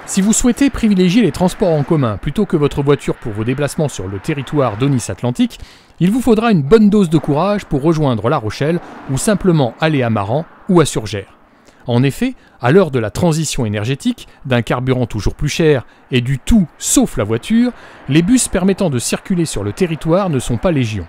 Si vous souhaitez privilégier les transports en commun plutôt que votre voiture pour vos déplacements sur le territoire d'Aunis-Atlantique, il vous faudra une bonne dose de courage pour rejoindre La Rochelle ou simplement aller à Maran ou à Surgères. En effet, à l'heure de la transition énergétique, d'un carburant toujours plus cher et du tout sauf la voiture, les bus permettant de circuler sur le territoire ne sont pas légion.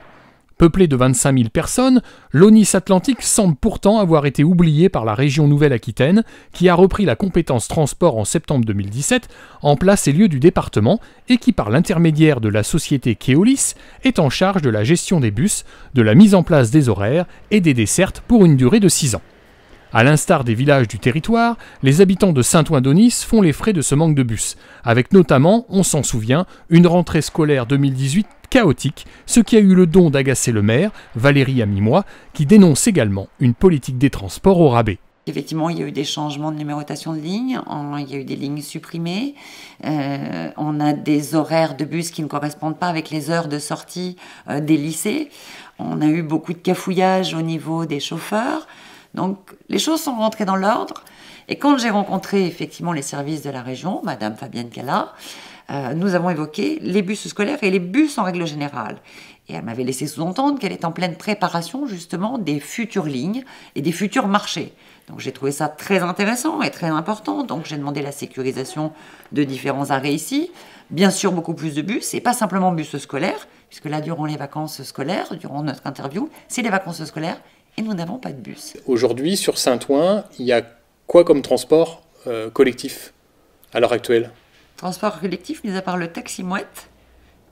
Peuplé de 25 000 personnes, l'Aunis-Atlantique semble pourtant avoir été oublié par la région Nouvelle-Aquitaine, qui a repris la compétence transport en septembre 2017, en place et lieu du département, et qui, par l'intermédiaire de la société Keolis, est en charge de la gestion des bus, de la mise en place des horaires et des dessertes pour une durée de 6 ans. À l'instar des villages du territoire, les habitants de Saint-Ouen-d'Aunis font les frais de ce manque de bus, avec notamment, on s'en souvient, une rentrée scolaire 2018 chaotique, ce qui a eu le don d'agacer le maire, Valérie Amimois, qui dénonce également une politique des transports au rabais. Effectivement, il y a eu des changements de numérotation de lignes, il y a eu des lignes supprimées, on a des horaires de bus qui ne correspondent pas avec les heures de sortie des lycées, on a eu beaucoup de cafouillage au niveau des chauffeurs. Donc, les choses sont rentrées dans l'ordre. Et quand j'ai rencontré effectivement les services de la région, Madame Fabienne Cala, nous avons évoqué les bus scolaires et les bus en règle générale. Et elle m'avait laissé sous-entendre qu'elle est en pleine préparation justement des futures lignes et des futurs marchés. Donc j'ai trouvé ça très intéressant et très important. Donc j'ai demandé la sécurisation de différents arrêts ici. Bien sûr, beaucoup plus de bus, et pas simplement bus scolaires, puisque là, durant les vacances scolaires, durant notre interview, c'est les vacances scolaires. Et nous n'avons pas de bus. Aujourd'hui, sur Saint-Ouen, il y a quoi comme transport collectif à l'heure actuelle? Transport collectif, mis à part le taxi-mouette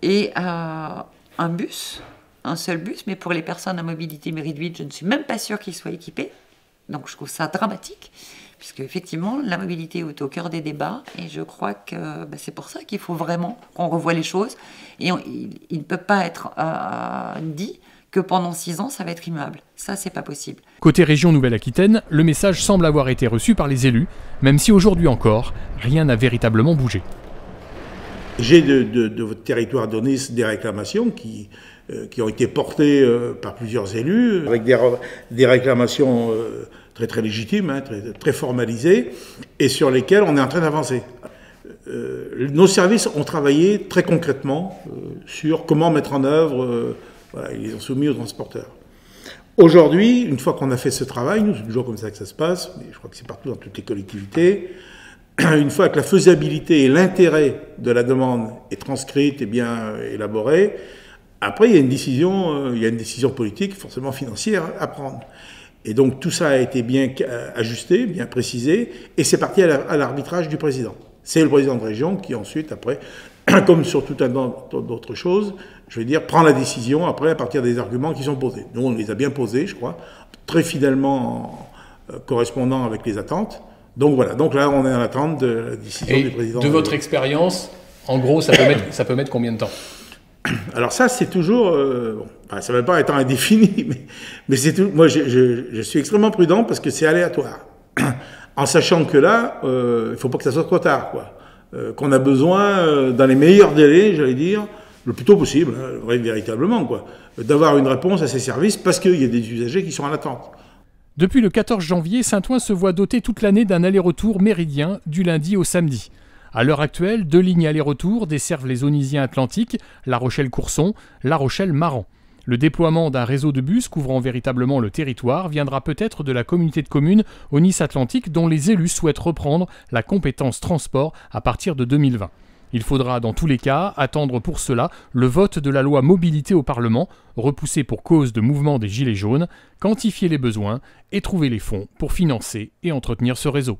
et un bus, un seul bus, mais pour les personnes à mobilité réduite, je ne suis même pas sûre qu'ils soient équipés. Donc je trouve ça dramatique, puisque effectivement, la mobilité est au cœur des débats, et je crois que c'est pour ça qu'il faut vraiment qu'on revoie les choses. Et il ne peut pas être dit que pendant 6 ans, ça va être immuable. Ça, c'est pas possible. Côté région Nouvelle-Aquitaine, le message semble avoir été reçu par les élus, même si aujourd'hui encore, rien n'a véritablement bougé. J'ai de votre territoire d'Aunis des réclamations qui ont été portées par plusieurs élus, avec des réclamations très très légitimes, hein, très formalisées, et sur lesquelles on est en train d'avancer. Nos services ont travaillé très concrètement sur comment mettre en œuvre... Voilà, ils les ont soumis aux transporteurs. Aujourd'hui, une fois qu'on a fait ce travail, nous, c'est toujours comme ça que ça se passe, mais je crois que c'est partout dans toutes les collectivités, une fois que la faisabilité et l'intérêt de la demande est transcrite et bien élaborée, après, il y a une décision politique, forcément financière, à prendre. Et donc, tout ça a été bien ajusté, bien précisé, et c'est parti à l'arbitrage du président. C'est le président de région qui ensuite, après, comme sur tout un tas d'autres choses, je veux dire, prend la décision après à partir des arguments qui sont posés. Nous, on les a bien posés, je crois, très fidèlement correspondant avec les attentes. Donc voilà, donc là, on est en attente de la décision du président. De votre expérience, en gros, ça peut mettre combien de temps? Alors ça, c'est toujours... ça ne va pas être indéfini, mais c'est tout. Moi, je suis extrêmement prudent parce que c'est aléatoire. En sachant que là, il ne faut pas que ça soit trop tard, quoi. Qu'on a besoin, dans les meilleurs délais, j'allais dire, le plus tôt possible, hein, véritablement, quoi, d'avoir une réponse à ces services parce qu'il y a des usagers qui sont en attente. Depuis le 14 janvier, Saint-Ouen se voit doté toute l'année d'un aller-retour méridien du lundi au samedi. À l'heure actuelle, 2 lignes aller-retour desservent les Aunisiens Atlantiques, La Rochelle-Courson, La Rochelle-Maran. Le déploiement d'un réseau de bus couvrant véritablement le territoire viendra peut-être de la communauté de communes Aunis-Atlantique dont les élus souhaitent reprendre la compétence transport à partir de 2020. Il faudra dans tous les cas attendre pour cela le vote de la loi mobilité au Parlement, repoussé pour cause de mouvement des Gilets jaunes, quantifier les besoins et trouver les fonds pour financer et entretenir ce réseau.